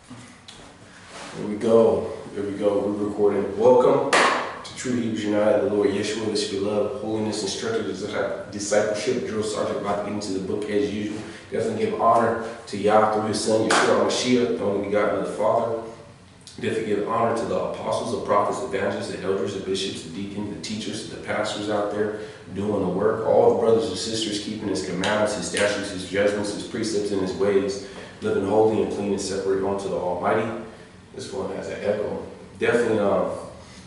Here we go. We're recording. Welcome to True Hebrews United, the Lord Yeshua, this beloved holiness instructor, discipleship, drill sergeant, about to get into the book as usual. Definitely give honor to Yah through his son, Yeshua Mashiach, the only begotten of the Father. Definitely give honor to the apostles, the prophets, the evangelists, the elders, the bishops, the deacons, the teachers, the pastors out there doing the work. All the brothers and sisters keeping his commandments, his statutes, his judgments, his precepts, and his ways, living holy and clean and separate unto the Almighty. This one has an echo. Definitely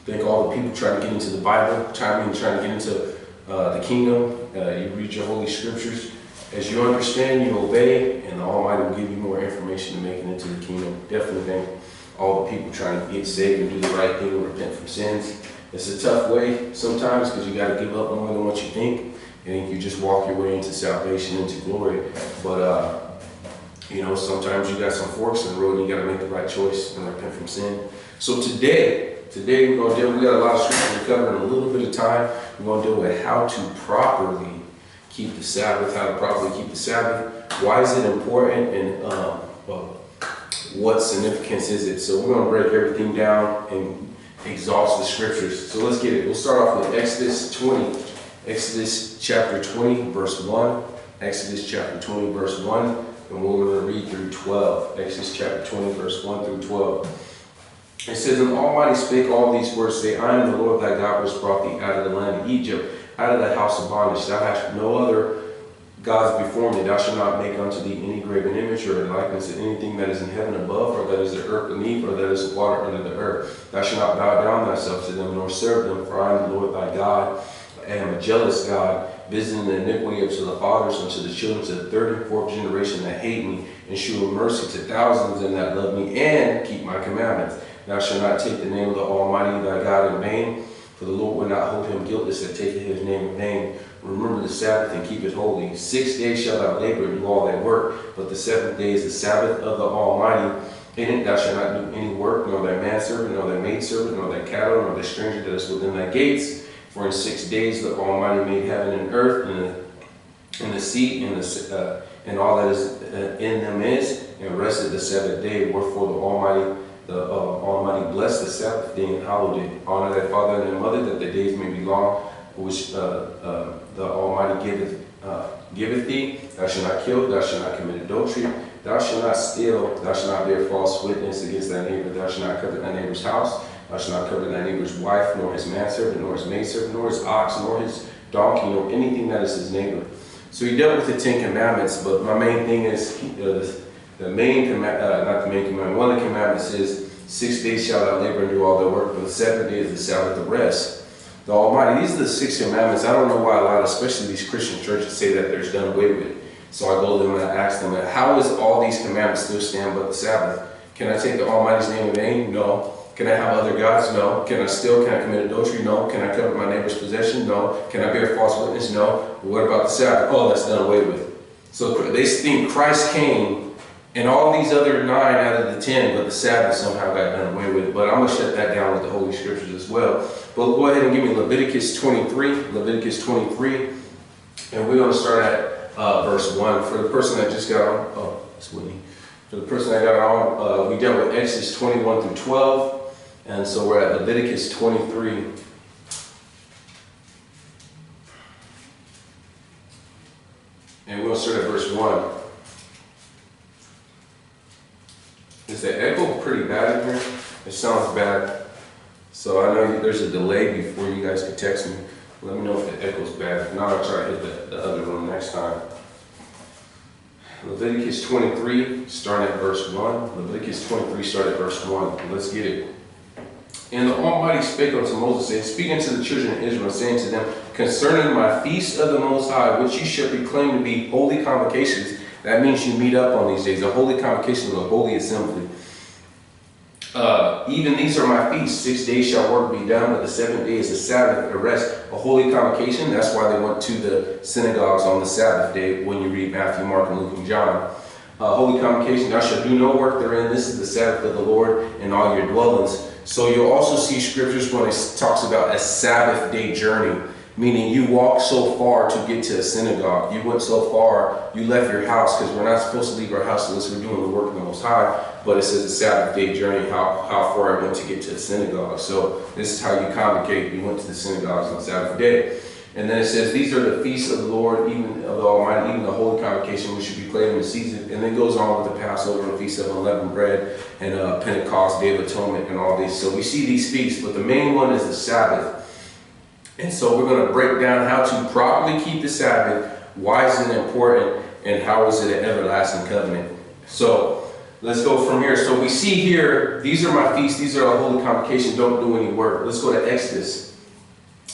thank all the people trying to get into the Bible, trying to get into the kingdom. You read your holy scriptures. As you understand, you obey, and the Almighty will give you more information to make it into the kingdom. Definitely thank all the people trying to get saved and do the right thing and repent from sins. It's a tough way sometimes because you got to give up more than what you think. And you just walk your way into salvation, into glory. But you know, sometimes you got some forks in the road and you got to make the right choice and repent from sin. So today we're going to deal, we got a lot of scripture to cover in a little bit of time. We're going to deal with how to properly keep the Sabbath, Why is it important, and what significance is it? So we're going to break everything down and exhaust the scriptures. So let's get it. We'll start off with Exodus chapter 20, verse 1. Exodus chapter 20, verse 1. And we're going to read through 12. Exodus chapter 20, verse 1 through 12. It says, "And the Almighty spake all these words, say, I am the Lord thy God, which brought thee out of the land of Egypt, out of the house of bondage. Thou hast no other gods before me. Thou shalt not make unto thee any graven image or likeness of anything that is in heaven above, or that is the earth beneath, or that is water under the earth. Thou shalt not bow down thyself to them, nor serve them, for I am the Lord thy God. I am a jealous God, visiting the iniquity of the fathers unto the children, to the third and fourth generation that hate me, and shew mercy to thousands and that love me and keep my commandments. Thou shalt not take the name of the Almighty thy God in vain, for the Lord will not hold him guiltless that taketh his name in vain. Remember the Sabbath and keep it holy. 6 days shalt thou labor and do all thy work, but the seventh day is the Sabbath of the Almighty. In it thou shalt not do any work, nor thy manservant, nor thy maidservant, nor thy cattle, nor thy stranger that is within thy gates. For in 6 days the Almighty made heaven and earth, and the sea, and all that is in them is, and rested the seventh day. Wherefore the Almighty blessed the Sabbath day and hallowed it. Honor thy father and thy mother, that the days may be long, which the Almighty giveth thee. Thou shalt not kill, thou shalt not commit adultery, thou shalt not steal, thou shalt not bear false witness against thy neighbor, thou shalt not covet thy neighbor's house, thou shalt not covet thy neighbor's wife, nor his manservant, nor his maidservant, nor his ox, nor his donkey, nor anything that is his neighbor." So he dealt with the 10 Commandments, but my main thing is one of the commandments is 6 days shalt thou labor and do all thy work, but the seventh day is the Sabbath of rest. The Almighty, these are the 6 commandments. I don't know why a lot, especially these Christian churches, say that there's done away with. So I go to them and I ask them, how is all these commandments still stand but the Sabbath? Can I take the Almighty's name in vain? No. Can I have other gods? No. Can I steal? Can I commit adultery? No. Can I covet my neighbor's possession? No. Can I bear false witness? No. But what about the Sabbath? Oh, that's done away with. So they think Christ came and all these other 9 out of the 10, but the Sabbath somehow got done away with. But I'm going to shut that down with the Holy Scriptures as well. But go ahead and give me Leviticus 23, and we're going to start at verse 1. For the person that just got on, it's Whitney. For the person that got on, we dealt with Exodus 21 through 12, and so we're at Leviticus 23. And we'll start at verse 1. Is the echo pretty bad in here? It sounds bad. So I know there's a delay before you guys can text me. Let me know if the echo's bad. If not, I'll try to hit the other room next time. Leviticus 23, starting at verse 1. Leviticus 23, start at verse 1. Let's get it. "And the Almighty spake unto Moses, saying, Speak unto the children of Israel, saying to them, Concerning my feast of the Most High, which ye shall proclaim to be holy convocations." That means you meet up on these days. A holy convocation, a holy assembly. "Even these are my feasts. 6 days shall work be done, but the seventh day is the Sabbath, a rest." A holy convocation, that's why they went to the synagogues on the Sabbath day when you read Matthew, Mark, and Luke, and John. Holy convocation, "Thou shalt do no work therein. This is the Sabbath of the Lord in all your dwellings." So you'll also see scriptures when it talks about a Sabbath day journey. Meaning you walked so far to get to a synagogue. You went so far, you left your house, because we're not supposed to leave our house unless we're doing the work of the Most High. But it says a Sabbath day journey, how far I went to get to the synagogue. So this is how you congregate. You went to the synagogues on Sabbath day. And then it says, these are the feasts of the Lord, even of the Almighty, even the holy convocation, which should be played in the season. And then goes on with the Passover and the Feast of Unleavened Bread and Pentecost, Day of Atonement, and all these. So we see these feasts, but the main one is the Sabbath. And so we're going to break down how to properly keep the Sabbath, why is it important, and how is it an everlasting covenant. So let's go from here. So we see here, these are my feasts, these are our holy convocation, don't do any work. Let's go to Exodus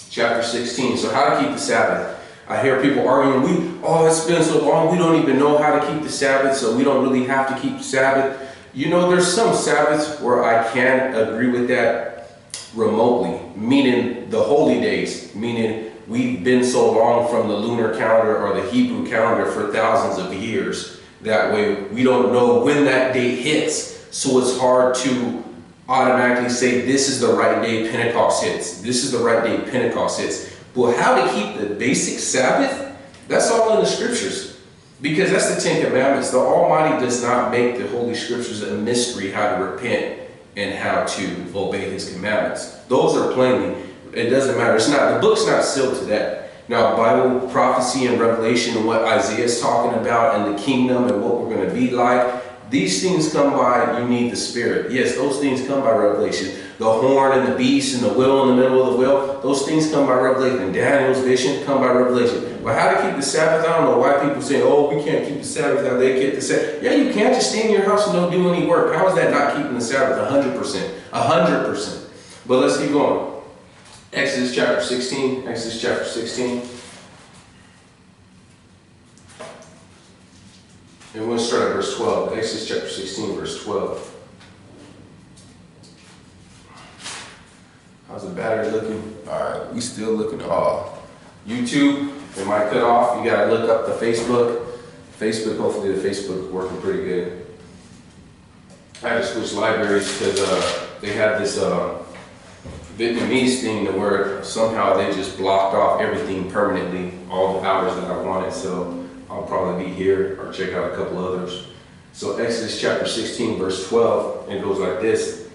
chapter 16. So how to keep the Sabbath. I hear people arguing, it's been so long, we don't even know how to keep the Sabbath, so we don't really have to keep the Sabbath. You know, there's some Sabbaths where I can agree with that remotely, meaning the holy days, meaning we've been so long from the lunar calendar or the Hebrew calendar for thousands of years. That way we don't know when that date hits, so it's hard to automatically say this is the right day Pentecost hits. This is the right day Pentecost hits. But how to keep the basic Sabbath, that's all in the scriptures. Because that's the Ten Commandments. The Almighty does not make the Holy Scriptures a mystery how to repent and how to obey His commandments. Those are plainly, it doesn't matter. It's not, the book's not sealed to that. Now, Bible, prophecy, and revelation, and what Isaiah is talking about, and the kingdom, and what we're going to be like, these things come by, you need the Spirit. Yes, those things come by revelation. The horn and the beast and the wheel in the middle of the wheel, those things come by revelation. Daniel's vision come by revelation. But how to keep the Sabbath, I don't know why people say, we can't keep the Sabbath, how they keep the Sabbath. Yeah, you can't just stay in your house and don't do any work. How is that not keeping the Sabbath? 100%. 100%. But let's keep going. Exodus chapter 16. Exodus chapter 16. And we'll start at verse 12. Exodus chapter 16, verse 12. How's the battery looking? Alright, we still looking off. YouTube, it might cut off. You gotta look up the Facebook. Hopefully the Facebook is working pretty good. I had to switch libraries because they had this Vietnamese thing to where somehow they just blocked off everything permanently, all the hours that I wanted. So I'll probably be here or check out a couple others. So Exodus chapter 16, verse 12, it goes like this.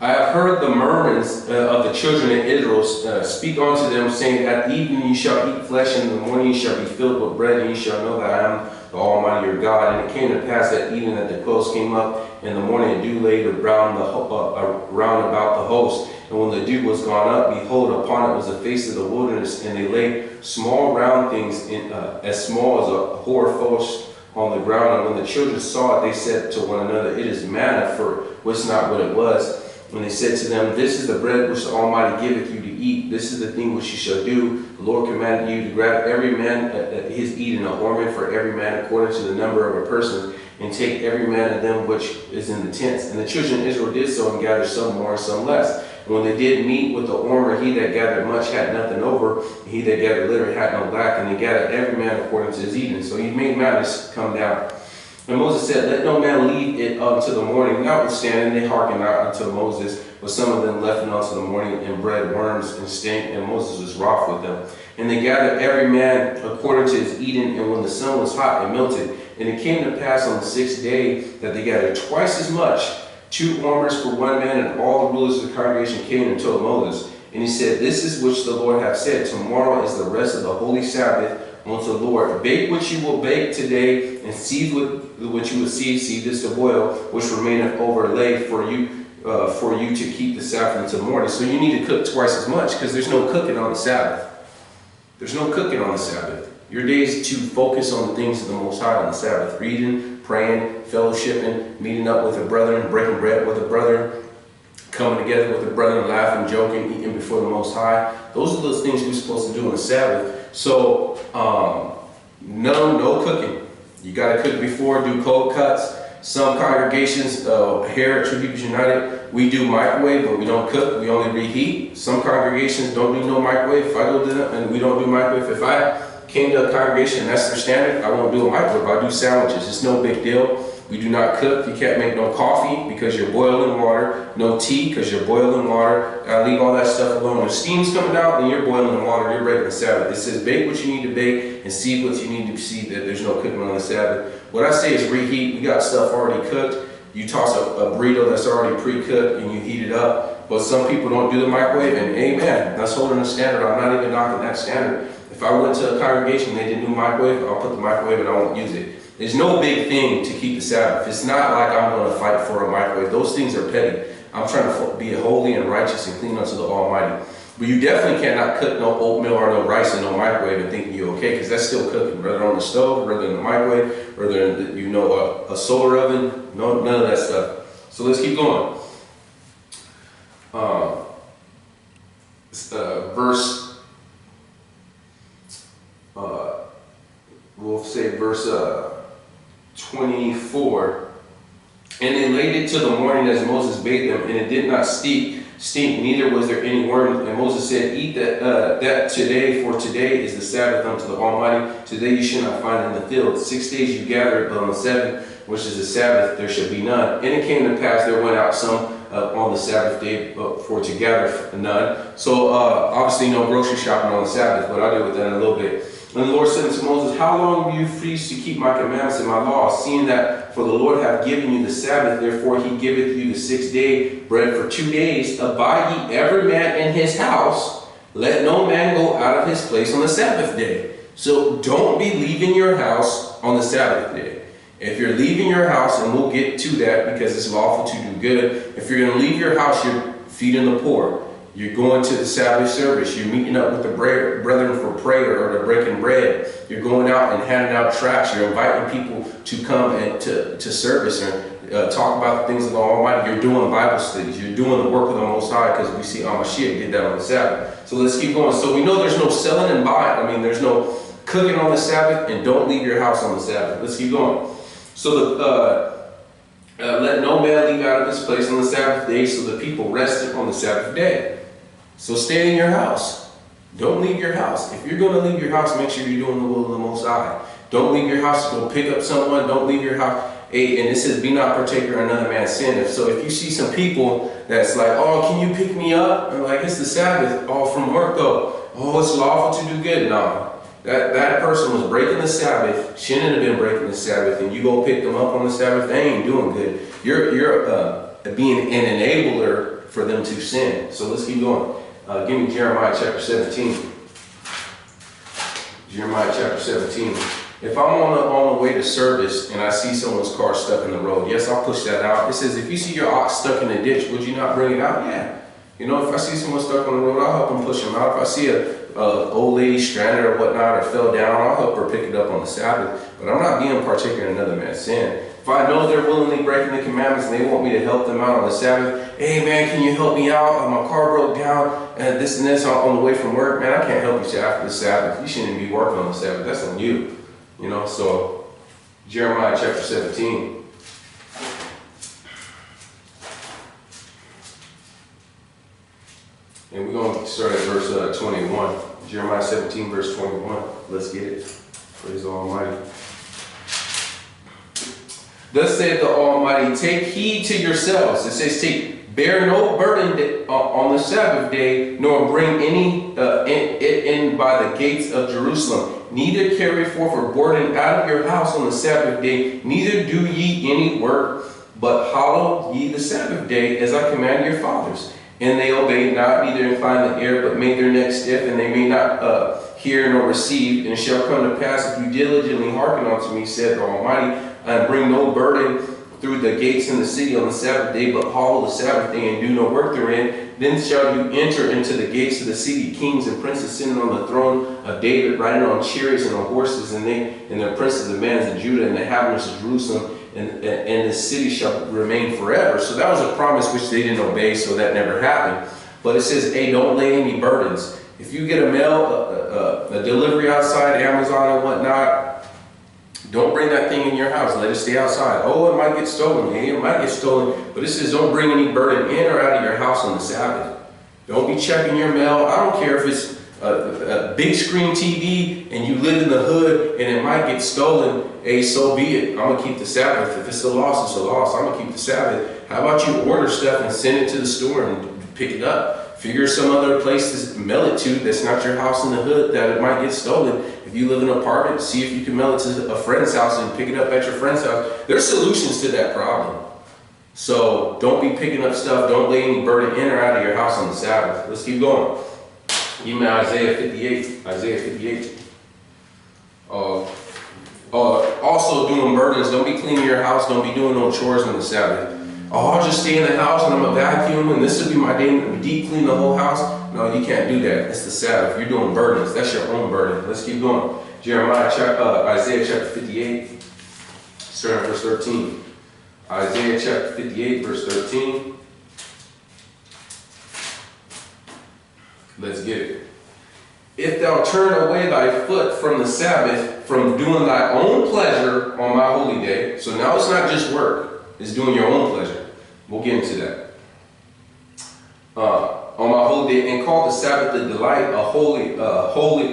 I have heard the murmurings of the children of Israel speak unto them, saying, at evening you shall eat flesh, and in the morning you shall be filled with bread, and you shall know that I am the Almighty your God. And it came to pass that even that the quails came up in the morning, and dew laid around about the host. And when the dew was gone up, behold, upon it was the face of the wilderness, and they laid small round things, as small as a hoarfrost on the ground. And when the children saw it, they said to one another, it is manna, for was not what it was. And they said to them, this is the bread which the Almighty giveth you to eat. This is the thing which you shall do. The Lord commanded you to grab every man his eat in a horn for every man according to the number of a person, and take every man of them which is in the tents. And the children of Israel did so, and gathered some more and some less. And when they did meet with the omer, he that gathered much had nothing over, and he that gathered little had no lack. And they gathered every man according to his eating. So he made manna come down. And Moses said, let no man leave it until the morning. Notwithstanding, they hearkened not unto Moses, but some of them left it until the morning, and bred worms and stank, and Moses was wroth with them. And they gathered every man according to his eating, and when the sun was hot, it melted. And it came to pass on the 6th day that they gathered twice as much, 2 omers for one man, and all the rulers of the congregation came and told Moses. And he said, this is which the Lord hath said, tomorrow is the rest of the holy Sabbath unto the Lord. Bake what you will bake today, and seethe what you will seethe this of oil, which remaineth overlaid for you to keep the Sabbath until morning. So you need to cook twice as much, because there's no cooking on the Sabbath. There's no cooking on the Sabbath. Your day is to focus on the things of the Most High on the Sabbath. Reading, praying, fellowshipping, meeting up with a brother, breaking bread with a brother, coming together with a brother, laughing, joking, eating before the Most High. Those are those things we're supposed to do on the Sabbath. So, no cooking. You got to cook before, do cold cuts. Some congregations, here at True Hebrews United, we do microwave, but we don't cook. We only reheat. Some congregations don't do no microwave. If I go to them and we don't do microwave, if I came to a congregation and that's their standard, I won't do a microwave. I'll do sandwiches. It's no big deal. We do not cook. You can't make no coffee because you're boiling water. No tea because you're boiling water. Gotta leave all that stuff alone. When steam's coming out, then you're boiling water. You're breaking the Sabbath. It says bake what you need to bake and seed what you need to seed. That there's no cooking on the Sabbath. What I say is reheat. We got stuff already cooked. You toss a burrito that's already pre-cooked and you heat it up. But some people don't do the microwave, and amen, that's holding a standard. I'm not even knocking that standard. If I went to a congregation and they didn't do microwave, I'll put the microwave and I won't use it. There's no big thing to keep the Sabbath. It's not like I'm going to fight for a microwave. Those things are petty. I'm trying to be holy and righteous and clean unto the Almighty. But you definitely cannot cook no oatmeal or no rice in no microwave and think you're okay, because that's still cooking. Whether on the stove, whether in the microwave, whether in a solar oven, none of that stuff. So let's keep going. We'll say verse 24. And they laid it till the morning as Moses bade them, and it did not stink, neither was there any worm. And Moses said, eat that today, for today is the Sabbath unto the Almighty. Today you shall not find in the field. 6 days you gather it, but on the seventh, which is the Sabbath, there shall be none. And it came to pass, there went out some on the Sabbath day for to gather none. So obviously no grocery shopping on the Sabbath, but I'll deal with that in a little bit. And the Lord said unto Moses, how long will you cease to keep my commandments and my laws, seeing that for the Lord hath given you the Sabbath, therefore he giveth you the 6th day bread for 2 days. Abide ye every man in his house, let no man go out of his place on the Sabbath day. So don't be leaving your house on the Sabbath day. If you're leaving your house, and we'll get to that because it's lawful to do good. If you're going to leave your house, you're feeding the poor. You're going to the Sabbath service. You're meeting up with the brethren for prayer or the breaking bread. You're going out and handing out tracts. You're inviting people to come and to service and talk about the things of the Almighty. You're doing Bible studies. You're doing the work of the Most High, because we see Mashiach did that on the Sabbath. So let's keep going. So we know there's no selling and buying. I mean, there's no cooking on the Sabbath, and don't leave your house on the Sabbath. Let's keep going. So let no man leave out of his place on the Sabbath day, so the people rested on the Sabbath day. So stay in your house. Don't leave your house. If you're going to leave your house, make sure you're doing the will of the Most High. Don't leave your house to go pick up someone. Don't leave your house. And it says, be not partaker in another man's sin. So if you see some people that's like, oh, can you pick me up? And like, it's the Sabbath. Oh, from work though. Oh, it's lawful to do good. No. That person was breaking the Sabbath, shouldn't have been breaking the Sabbath, and you go pick them up on the Sabbath, they ain't doing good. You're being an enabler for them to sin. So let's keep going. Give me Jeremiah chapter 17. Jeremiah chapter 17. If I'm on the way to service and I see someone's car stuck in the road, yes, I'll push that out. It says, if you see your ox stuck in a ditch, would you not bring it out? Yeah. You know, if I see someone stuck on the road, I'll help them push them out. If I see a old lady stranded or whatnot or fell down, I'll help her pick it up on the Sabbath. But I'm not being partaker in another man's sin. If I know they're willingly breaking the commandments and they want me to help them out on the Sabbath, hey man, can you help me out? My car broke down and this on the way from work. Man, I can't help you after the Sabbath. You shouldn't be working on the Sabbath. That's on you. You know, so Jeremiah chapter 17. And we're going to start at verse 21. Jeremiah 17, verse 21. Let's get it. Praise the Almighty. Thus saith the Almighty, take heed to yourselves. It says, bear no burden on the Sabbath day, nor bring any in by the gates of Jerusalem. Neither carry forth a burden out of your house on the Sabbath day, neither do ye any work, but hallow ye the Sabbath day, as I command your fathers. And they obeyed not, neither inclined the ear, but made their neck stiff, and they may not hear nor receive. And it shall come to pass, if you diligently hearken unto me, said the Almighty, and bring no burden through the gates in the city on the Sabbath day, but hallow the Sabbath day, and do no work therein, then shall you enter into the gates of the city, kings and princes sitting on the throne of David, riding on chariots and on horses, and the princes of men of Judah, and the inhabitants of Jerusalem, and the city shall remain forever. So that was a promise which they didn't obey, so that never happened. But it says, hey, don't lay any burdens. If you get a delivery outside, Amazon and whatnot, don't bring that thing in your house. Let it stay outside. Oh, it might get stolen. Yeah, it might get stolen. But it says don't bring any burden in or out of your house on the Sabbath. Don't be checking your mail. I don't care if it's a big screen TV and you live in the hood and it might get stolen, hey, so be it. I'm gonna keep the Sabbath. If it's a loss, it's a loss. I'm gonna keep the Sabbath. How about you order stuff and send it to the store and pick it up? Figure some other place to mail it to that's not your house in the hood that it might get stolen. If you live in an apartment, see if you can mail it to a friend's house and pick it up at your friend's house. There's solutions to that problem. So don't be picking up stuff. Don't lay any burden in or out of your house on the Sabbath. Let's keep going. Give me Isaiah 58. Isaiah 58. Also doing burdens. Don't be cleaning your house. Don't be doing no chores on the Sabbath. Oh, I'll just stay in the house and I'm a vacuum and this will be my day to deep clean the whole house. No, you can't do that. It's the Sabbath. You're doing burdens. That's your own burden. Let's keep going. Isaiah chapter 58, starting at verse 13. Isaiah chapter 58, verse 13. Let's get it. If thou turn away thy foot from the Sabbath, from doing thy own pleasure on my holy day. So now it's not just work. It's doing your own pleasure. We'll get into that. On my holy day, and call the Sabbath the delight, the holy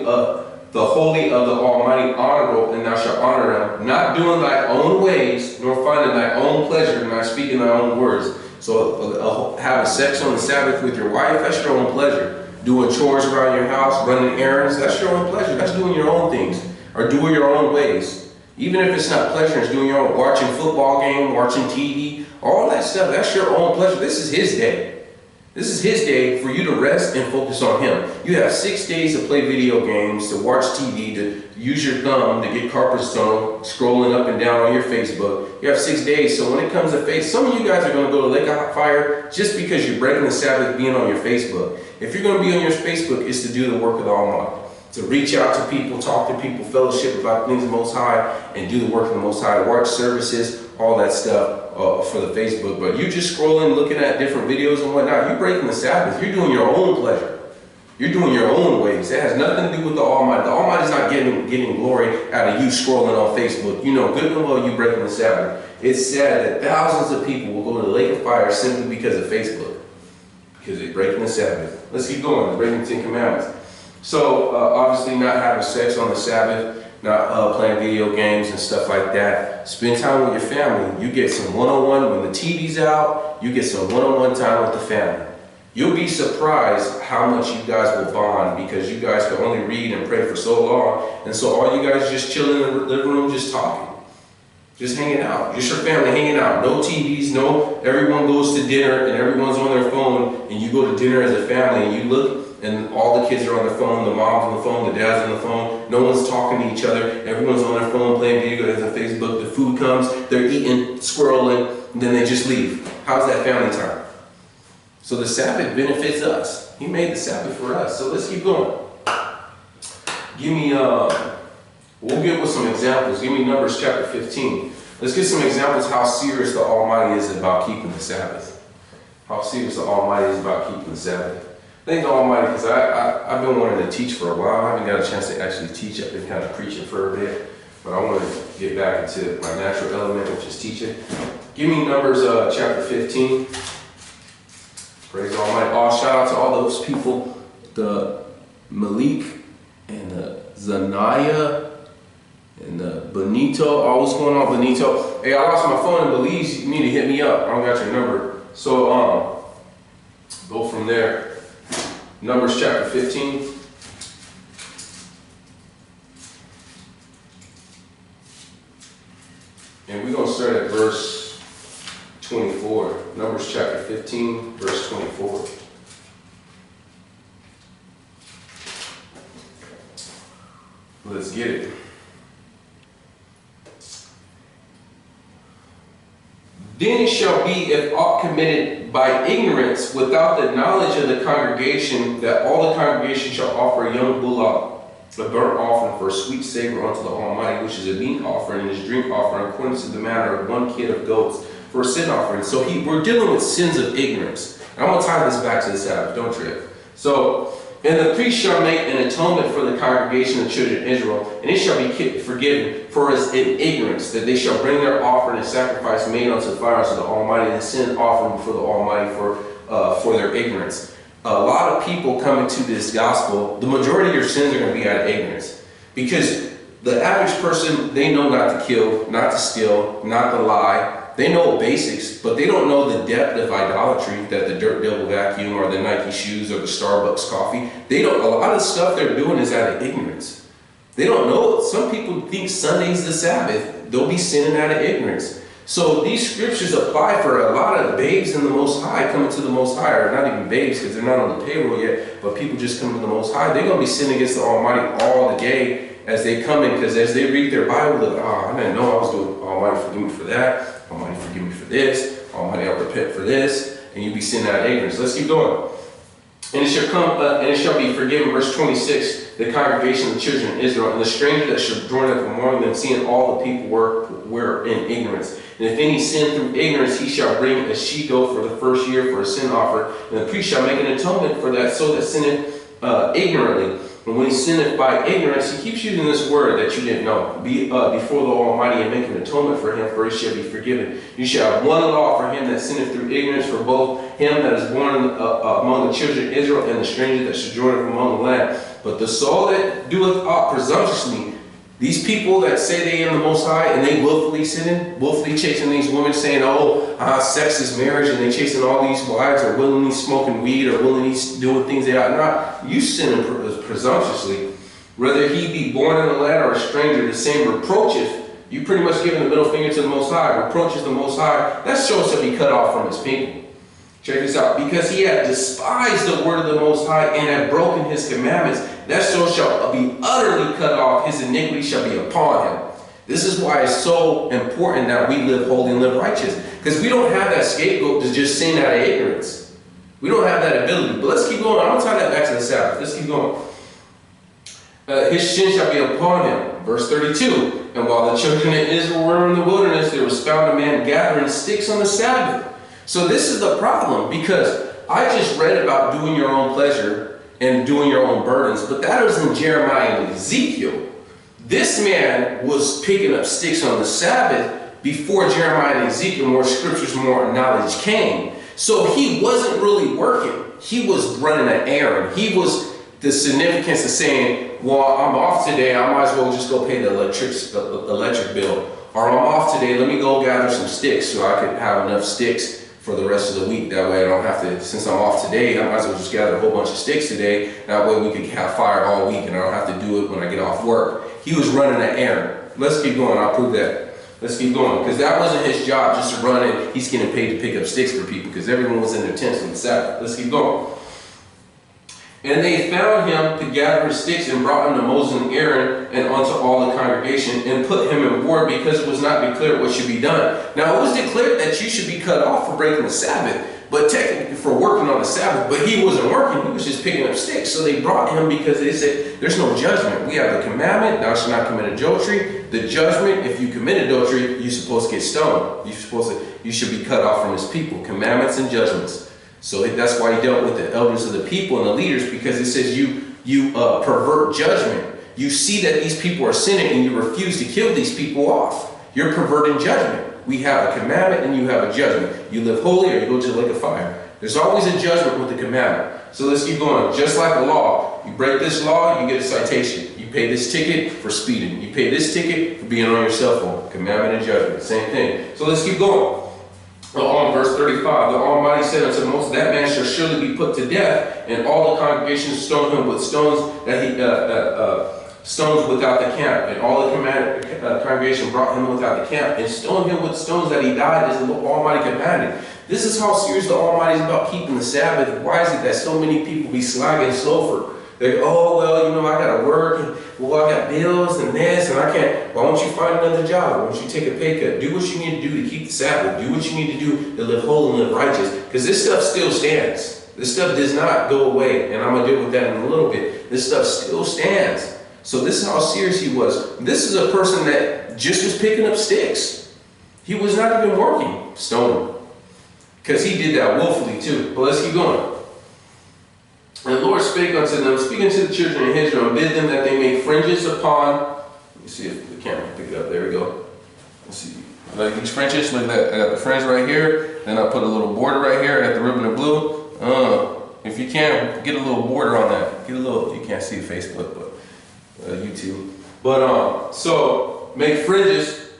of the Almighty honorable, and thou shalt honor him, not doing thy own ways, nor finding thy own pleasure, nor speaking thy own words. So having sex on the Sabbath with your wife, that's your own pleasure. Doing chores around your house, running errands, that's your own pleasure. That's doing your own things, or doing your own ways. Even if it's not pleasure, it's doing your own, watching football game, watching TV, all that stuff, that's your own pleasure. This is his day. This is his day for you to rest and focus on him. You have 6 days to play video games, to watch TV, to use your thumb to get carpet stone, scrolling up and down on your Facebook. You have 6 days, so when it comes to faith, some of you guys are going to go to lake of fire just because you're breaking the Sabbath being on your Facebook. If you're going to be on your Facebook, it's to do the work of the Almighty. To reach out to people, talk to people, fellowship about things of the Most High, and do the work of the Most High. Watch services, all that stuff for the Facebook. But you just scrolling, looking at different videos and whatnot, you're breaking the Sabbath. You're doing your own pleasure. You're doing your own ways. It has nothing to do with the Almighty. The Almighty's not getting glory out of you scrolling on Facebook. You know good and well you breaking the Sabbath. It's sad that thousands of people will go to the lake of fire simply because of Facebook. Because they're breaking the Sabbath. Let's keep going. They're breaking the 10 Commandments. So, obviously not having sex on the Sabbath, not playing video games and stuff like that. Spend time with your family. You get some one-on-one when the TV's out. You get some one-on-one time with the family. You'll be surprised how much you guys will bond because you guys can only read and pray for so long. And so all you guys just chill in the living room, just talking. Just hanging out. Just your family hanging out. No TVs, no, everyone goes to dinner and everyone's on their phone and you go to dinner as a family and you look and all the kids are on their phone, the mom's on the phone, the dad's on the phone, no one's talking to each other, everyone's on their phone playing video games on Facebook, the food comes, they're eating, squirreling, and then they just leave. How's that family time? So the Sabbath benefits us. He made the Sabbath for us. So let's keep going. Give me, we'll get with some examples. Give me Numbers chapter 15. Let's get some examples how serious the Almighty is about keeping the Sabbath. How serious the Almighty is about keeping the Sabbath. Thank the Almighty, because I've been wanting to teach for a while. I haven't got a chance to actually teach. I've been kind of preaching for a bit. But I want to get back into my natural element, which is teaching. Give me Numbers chapter 15. Praise the Almighty. Oh, shout out to all those people. The Malik and the Zanaya and the Benito. Oh, what's going on, Benito? Hey, I lost my phone in Belize. You need to hit me up. I don't got your number. So, go from there. Numbers chapter 15. And we're going to start at verse 24. Numbers chapter 15, verse 24. Let's get it. Then it shall be, if aught committed by ignorance without the knowledge of the congregation, that all the congregation shall offer a young bullock, a burnt offering for a sweet savor unto the Almighty, which is a meat offering and his drink offering, according to the manner of 1 kid of goats for a sin offering. So we're dealing with sins of ignorance. And I'm going to tie this back to the Sabbath. Don't trip. So, and the priest shall make an atonement for the congregation of the children of Israel, and it shall be forgiven for his ignorance, that they shall bring their offering and sacrifice made unto the fire unto the Almighty, and sin offering before the Almighty for their ignorance. a lot of people come into this gospel, the majority of your sins are going to be out of ignorance. Because the average person, they know not to kill, not to steal, not to lie. They know basics, but they don't know the depth of idolatry that the Dirt Devil vacuum or the Nike shoes or the Starbucks coffee. They don't. A lot of the stuff they're doing is out of ignorance. They don't know. Some people think Sunday's the Sabbath. They'll be sinning out of ignorance. So these scriptures apply for a lot of babes in the Most High coming to the Most High, or not even babes because they're not on the payroll yet, but people just coming to the Most High. They're going to be sinning against the Almighty all the day as they come in, because as they read their Bible, they're like, oh, I didn't know I was doing. Almighty, forgive me for that. Almighty, forgive me for this. Almighty, I'll repent for this. And you be sinning out of ignorance. Let's keep going. And it shall be forgiven, verse 26, the congregation of the children of Israel, and the stranger that shall join up among them, seeing all the people were in ignorance. And if any sin through ignorance, he shall bring a she-goat for the first year for a sin offer, and the priest shall make an atonement for that soul that sinneth ignorantly. And when he sinneth by ignorance, he keeps using this word that you didn't know. Be before the Almighty and make an atonement for him, for he shall be forgiven. You shall have one law for him that sinneth through ignorance, for both him that is born among the children of Israel and the stranger that sojourneth among the land. But the soul that doeth aught presumptuously, these people that say they am the Most High and they willfully sinning, willfully chasing these women, saying, oh, sex is marriage, and they chasing all these wives, or willingly smoking weed, or willingly doing things they ought not. You sinning presumptuously. Whether he be born in the land or a stranger, the same reproacheth. You pretty much giving the middle finger to the Most High, reproaches the Most High. That shows to be cut off from his people. Check this out. Because he had despised the word of the Most High and had broken his commandments, that soul shall be utterly cut off. His iniquity shall be upon him. This is why it's so important that we live holy and live righteous. Because we don't have that scapegoat to just sin out of ignorance. We don't have that ability. But let's keep going. I'm going to tie that back to the Sabbath. Let's keep going. His sin shall be upon him. Verse 32. And while the children of Israel were in the wilderness, there was found a man gathering sticks on the Sabbath. So this is the problem, because I just read about doing your own pleasure and doing your own burdens, but that was in Jeremiah and Ezekiel. This man was picking up sticks on the Sabbath before Jeremiah and Ezekiel, more scriptures, more knowledge came. So he wasn't really working. He was running an errand. He was the significance of saying, well, I'm off today, I might as well just go pay the electric bill. Or I'm off today, let me go gather some sticks so I could have enough sticks for the rest of the week. That way I don't have to, since I'm off today, I might as well just gather a whole bunch of sticks today. That way we could have fire all week and I don't have to do it when I get off work. He was running an errand. Let's keep going, I'll prove that. Let's keep going, because that wasn't his job just to run it. He's getting paid to pick up sticks for people because everyone was in their tents on the Sabbath. Let's keep going. And they found him to gather his sticks and brought him to Moses and Aaron and unto all the congregation and put him in ward, because it was not declared what should be done. Now it was declared that you should be cut off for breaking the Sabbath, but technically for working on the Sabbath, but he wasn't working, he was just picking up sticks. So they brought him because they said, there's no judgment. We have the commandment, thou shalt not commit adultery. The judgment, if you commit adultery, you're supposed to get stoned. You should be cut off from his people. Commandments and judgments. So that's why he dealt with the elders of the people and the leaders, because it says you pervert judgment. You see that these people are sinning and you refuse to kill these people off. You're perverting judgment. We have a commandment and you have a judgment. You live holy or you go to the lake of fire. There's always a judgment with the commandment. So let's keep going. Just like the law, you break this law, you get a citation. You pay this ticket for speeding. You pay this ticket for being on your cell phone. Commandment and judgment, same thing. So let's keep going. On verse 35, the Almighty said unto Moses, that man shall surely be put to death, and all the congregation stoned him with stones stones without the camp. And all the congregation brought him without the camp and stoned him with stones that he died, as the Almighty commanded. This is how serious the Almighty is about keeping the Sabbath. Why is it that so many people be slagging sulfur? They're, oh, well, I got to work, and, well, I got bills and this, and I can't. Why don't you find another job? Why don't you take a pay cut? Do what you need to do to keep the Sabbath. Do what you need to do to live holy and live righteous. Because this stuff still stands. This stuff does not go away, and I'm going to deal with that in a little bit. This stuff still stands. So this is how serious he was. This is a person that just was picking up sticks. He was not even working. Stone him. Because he did that willfully too. But let's keep going. And the Lord spake unto them, speaking to the children of Israel, and bid them that they make fringes upon. Let me see if the camera can pick it up. There we go. Let's see. Like these fringes, look at that. I got the fringe right here. Then I put a little border right here. I got the ribbon of blue. if you can, get a little border on that. Get a little, you can't see Facebook, but YouTube. But so make fringes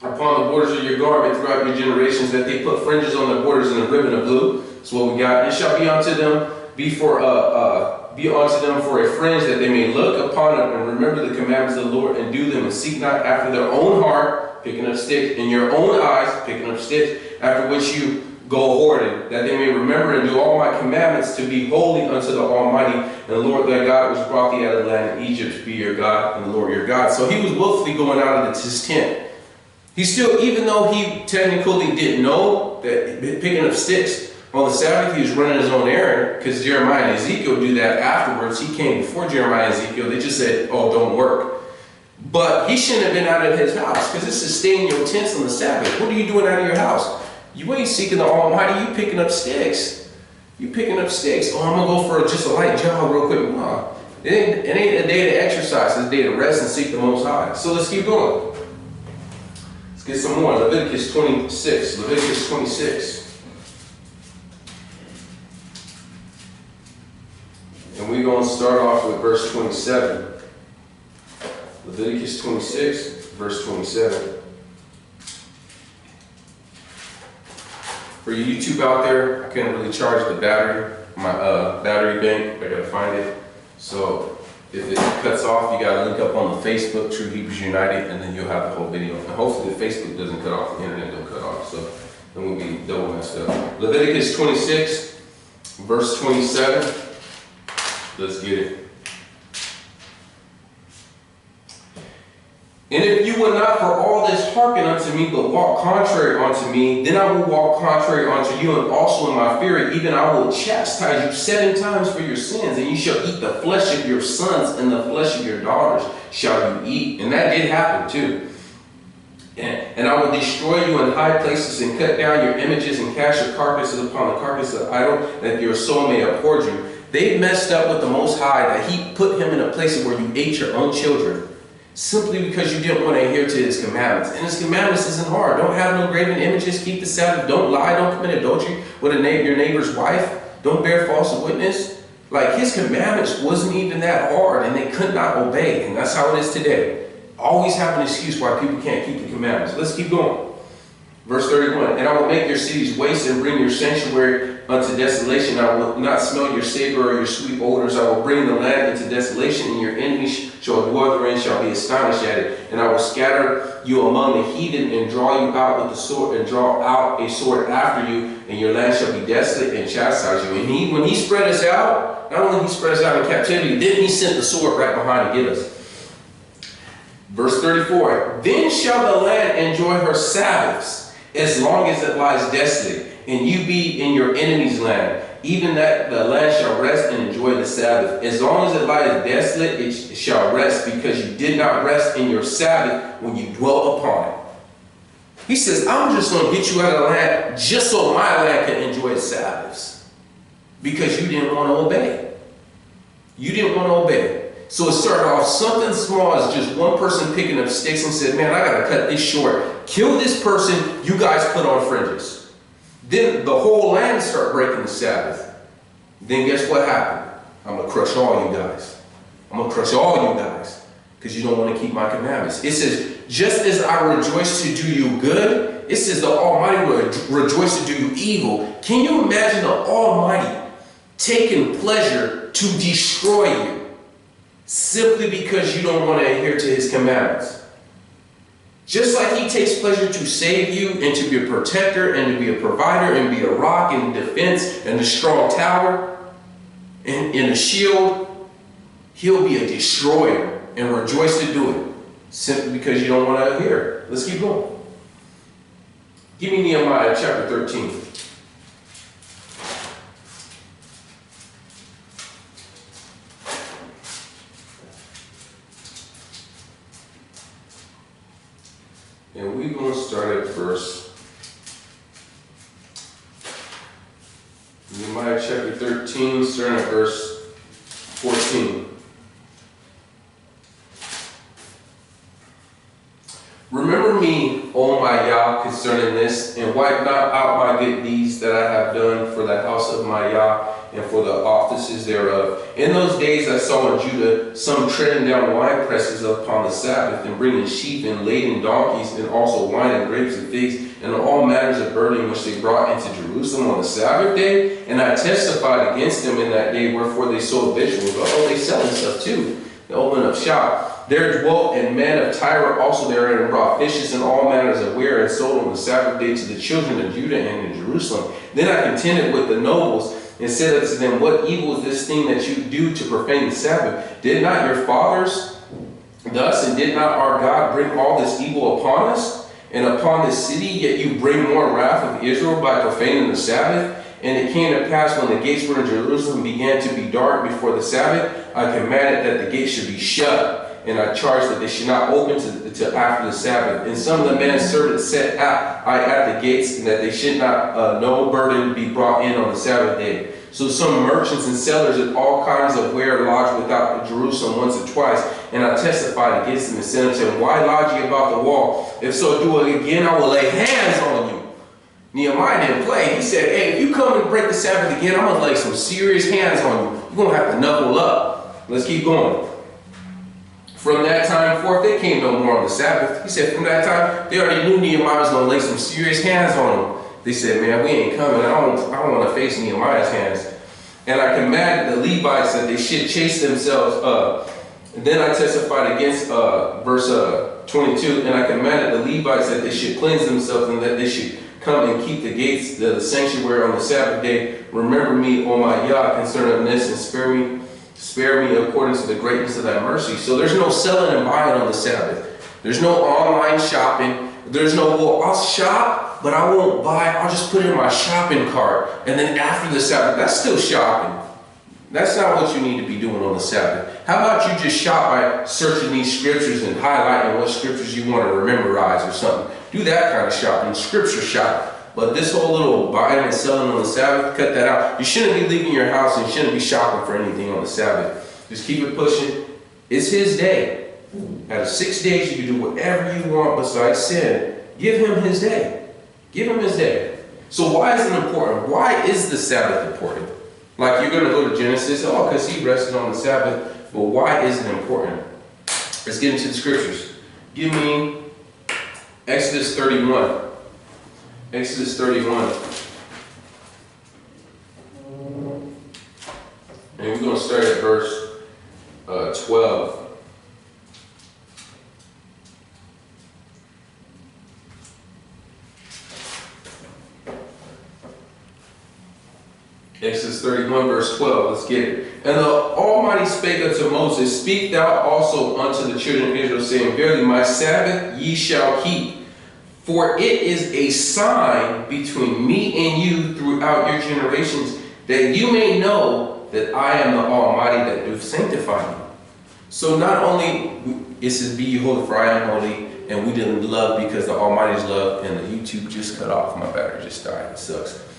upon the borders of your garment throughout your generations, that they put fringes on the borders in a ribbon of blue. That's what we got. It shall be unto them, be unto them for a fringe, that they may look upon them and remember the commandments of the Lord and do them, and seek not after their own heart, picking up sticks, in your own eyes, picking up sticks, after which you go hoarding, that they may remember and do all my commandments, to be holy unto the Almighty, and the Lord thy God, which brought thee out of the land of Egypt, to be your God, and the Lord your God. So he was willfully going out of his tent. He still, even though he technically didn't know that picking up sticks on the Sabbath, he was running his own errand, because Jeremiah and Ezekiel do that afterwards. He came before Jeremiah and Ezekiel. They just said, oh, don't work. But he shouldn't have been out of his house, because this is staying in your tents on the Sabbath. What are you doing out of your house? You ain't seeking the Almighty, you picking up sticks. You picking up sticks. Oh, I'm going to go for just a light jog real quick. No, it ain't a day to exercise. It's a day to rest and seek the Most High. So let's keep going. Let's get some more. Leviticus 26. Leviticus 26. And we're going to start off with verse 27. Leviticus 26, verse 27. For you YouTube out there, I couldn't really charge the battery, my battery bank. I gotta find it. So if it cuts off, you gotta link up on the Facebook, True Hebrews United, and then you'll have the whole video. And hopefully the Facebook doesn't cut off, the internet don't cut off. So then we'll be double messed up. Leviticus 26, verse 27. Let's get it. And if you will not for all this hearken unto me, but walk contrary unto me, then I will walk contrary unto you, and also in my fury, even I will chastise you 7 times for your sins, and you shall eat the flesh of your sons, and the flesh of your daughters shall you eat. And that did happen too. And I will destroy you in high places, and cut down your images, and cast your carcasses upon the carcass of the idol, that your soul may abhor you. They messed up with the Most High, that he put him in a place where you ate your own children, simply because you didn't want to adhere to his commandments. And his commandments isn't hard. Don't have no graven images, keep the Sabbath, don't lie, don't commit adultery with your neighbor's wife, don't bear false witness. Like, his commandments wasn't even that hard, and they could not obey. And that's how it is today. Always have an excuse why people can't keep the commandments. Let's keep going. Verse 31, and I will make your cities waste and bring your sanctuary unto desolation. I will not smell your savor or your sweet odors. I will bring the land into desolation, and your enemies shall dwell therein, shall be astonished at it. And I will scatter you among the heathen, and draw you out with the sword, and draw out a sword after you, and your land shall be desolate, and chastise you. And when he spread us out, not only he spread us out in captivity, then he sent the sword right behind to get us. Verse 34, then shall the land enjoy her Sabbaths, as long as it lies desolate, and you be in your enemy's land. Even that the land shall rest and enjoy the Sabbath. As long as it lies desolate, it shall rest, because you did not rest in your Sabbath when you dwelt upon it. He says, I'm just going to get you out of the land just so my land can enjoy its Sabbaths, because you didn't want to obey. You didn't want to obey. So it started off something small as just one person picking up sticks and said, man, I got to cut this short. Kill this person, you guys put on fringes. Then the whole land started breaking the Sabbath. Then guess what happened? I'm going to crush all you guys. I'm going to crush all you guys, because you don't want to keep my commandments. It says, just as I rejoice to do you good, it says the Almighty will rejoice to do you evil. Can you imagine the Almighty taking pleasure to destroy you, simply because you don't want to adhere to his commandments? Just like he takes pleasure to save you and to be a protector and to be a provider and be a rock and defense and a strong tower and a shield, he'll be a destroyer and rejoice to do it, simply because you don't want to adhere. Let's keep going. Give me Nehemiah chapter 13. And we're going to start at verse Nehemiah chapter 13, starting at verse 14. Remember me, O my Yah, concerning this, and wipe not out my good deeds that I have done for the house of my Yah, and for the offices thereof. In those days I saw in Judah some treading down wine presses upon the Sabbath, and bringing sheep and laden donkeys, and also wine and grapes and figs, and all matters of burden which they brought into Jerusalem on the Sabbath day. And I testified against them in that day, wherefore they sold victuals. Oh, they selling stuff too. They opened up shop. There dwelt and men of Tyre also therein, and brought fishes and all manners of ware, and sold on the Sabbath day to the children of Judah and in Jerusalem. Then I contended with the nobles, and said unto them, what evil is this thing that you do to profane the Sabbath? Did not your fathers thus, and did not our God bring all this evil upon us and upon this city? Yet you bring more wrath of Israel by profaning the Sabbath. And it came to pass, when the gates were in Jerusalem began to be dark before the Sabbath, I commanded that the gates should be shut, and I charged that they should not open till after the Sabbath. And some of the men's servants set I at the gates, and that they should not no burden be brought in on the Sabbath day. So some merchants and sellers of all kinds of ware lodged without Jerusalem once or twice. And I testified against them and said unto them, why lodge ye about the wall? If so do it again, I will lay hands on you. Nehemiah didn't play. He said, hey, if you come and break the Sabbath again, I'm going to lay some serious hands on you. You're going to have to knuckle up. Let's keep going. From that time forth, they came no more on the Sabbath. He said, from that time, they already knew Nehemiah was going to lay some serious hands on them. They said, man, we ain't coming. I don't want to face Nehemiah's hands. And I commanded the Levites that they should chase themselves. And then I testified against verse 22. And I commanded the Levites that they should cleanse themselves, and that they should come and keep the gates, the sanctuary on the Sabbath day. Remember me, O my Yah, concerning this, and spare me according to the greatness of thy mercy. So there's no selling and buying on the Sabbath. There's no online shopping. There's no, well, I'll shop, but I won't buy. I'll just put it in my shopping cart. And then after the Sabbath, that's still shopping. That's not what you need to be doing on the Sabbath. How about you just shop by searching these scriptures and highlighting what scriptures you want to memorize or something. Do that kind of shopping, scripture shop. But this whole little buying and selling on the Sabbath, cut that out. You shouldn't be leaving your house, and you shouldn't be shopping for anything on the Sabbath. Just keep it pushing. It's his day. Out of 6 days, you can do whatever you want besides sin. Give him his day. Give him his day. So why is it important? Why is the Sabbath important? Like, you're going to go to Genesis, oh, because he rested on the Sabbath. But why is it important? Let's get into the scriptures. Give me Exodus 31. Exodus 31. And we're going to start at verse 12. Exodus 31, verse 12. Let's get it. And the Almighty spake unto Moses, speak thou also unto the children of Israel, saying, verily my Sabbath ye shall keep. For it is a sign between me and you throughout your generations, that you may know that I am the Almighty that doth sanctify you. So not only it says, be ye holy, for I am holy, and we didn't love because the Almighty's love, and the YouTube just cut off. My battery just died. It sucks.